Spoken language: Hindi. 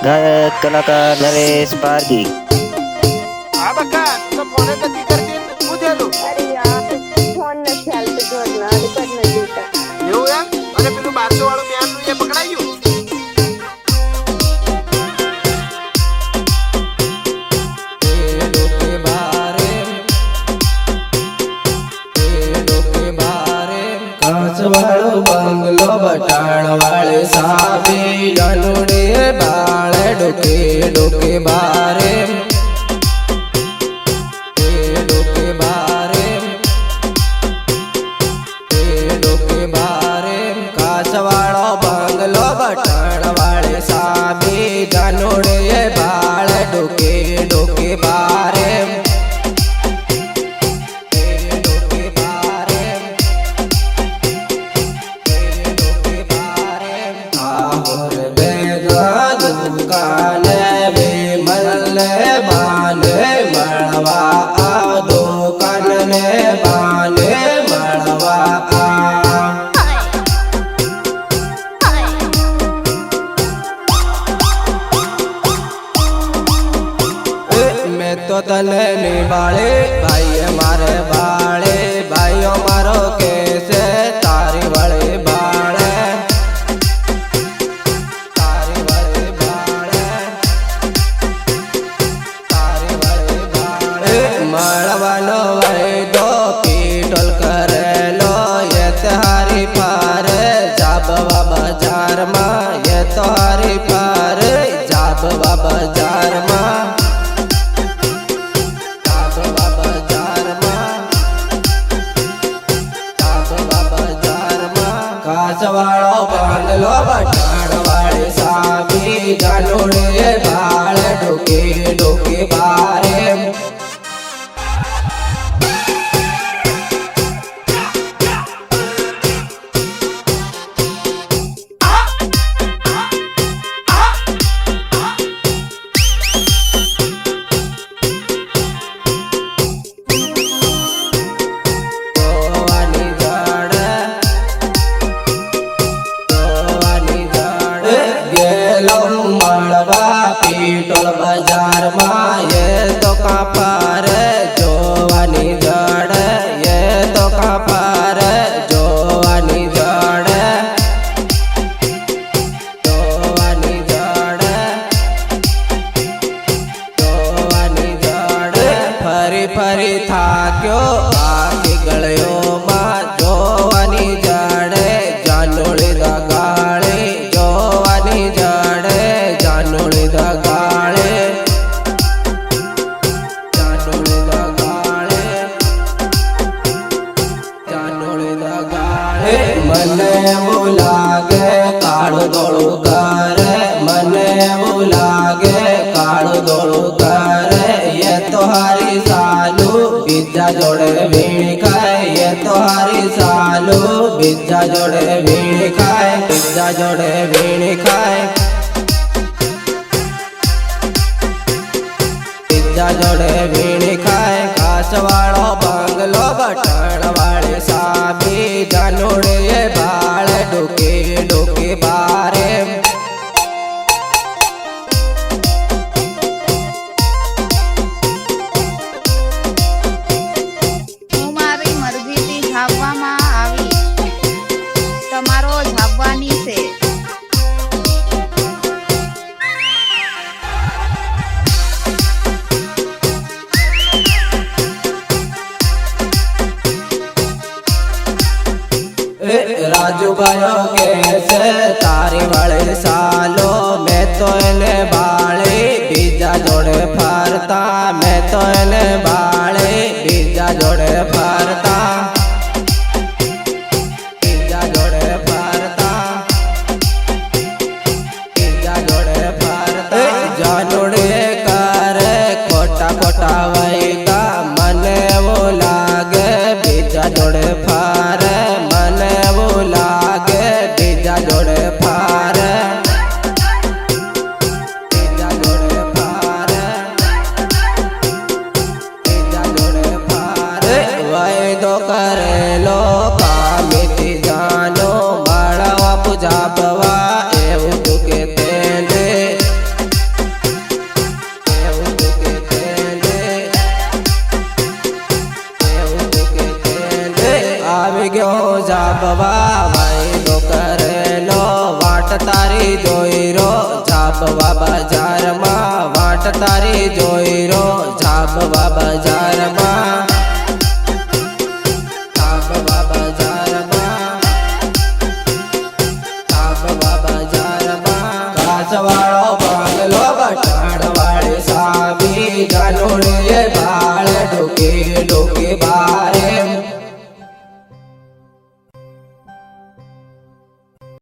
गायक कलाकार नरेश पारगी। हा बघा तुझा फोन कधी करतील उद्यालो अरे यार फोन નથી હાલતો ઘરના રિપેર નથી દેતા એવું એમ અને પેલું 1200 વાળું મેનનું એ પકડાયું વાળો બંગલો બટાણ વાળે સાબી જાનુડે બાળે ડોકે ડોકે બારે ડોકે બારે ડોકે બારે કાચ વાળો બંગલો બટાણ વાળે સાબી જાનુડે બાળે ડોકે ડોકે બારે तो तने निभाले भाई मारे बाले भाइयों मारो कैसे तारी बड़े बाले तारी बड़े बाले तारी बड़े बाले मड़वानो भाई दो पीटल करे लो ये तहारी पार जाबवा बाजार माँ ये तहारी पार जाबवा बाजार माँ वालो बंगलो बटाण वाले साबी जानुड़े बाल डोके डोके बारे पीटल बाजार माँ ये तो पार जोवानी जड़ ये तो पार जोवानी जड़ जोवानी जड़ जोवानी जड़ फरी फरी था क्यों आगे गलियों माँ जोवानी जड़ जानोड़ी दा गाड़े जोवानी जड़ जानोड़ी दा मने बुलागे काड़ू दौड़ू करे मने बुलागे काड़ू दौड़ू करे ये तोहारी सालू बिजा जोड़े भीड़ खाए ये तोहारी सालू बिजा जोड़े भीड़ खाए बिजा जोड़े भीड़ खाए बिजा जोड़े भीड़ खाए काच वालो बंगलो बटाण वाले साबी जानुड़े बाल डोके डोके बारे હું મારી મરજીથી ઝાપવામાં આવી તમારો ઝાપવાની છે राजू भाइयों कैसे तारी वाले सालो मैं तो इन्हें बाले बीजा जोड़े फारता मैं तो इन्हें बाले बीजा जोड़े फारता बीजा जोड़े फारता बीजा जोड़े फारता जानोड़े कर कोटा कोटा वही का मने वो लागे बीजा जोड़े फार मने वो लागे बीजा जोड़े આવી ગયો જાબવા વાયદો કરેલો વાટ તારી જોઈ રો જાબવા બજારમાં વાટ તારી જોઈ રો જાબવા બજારમાં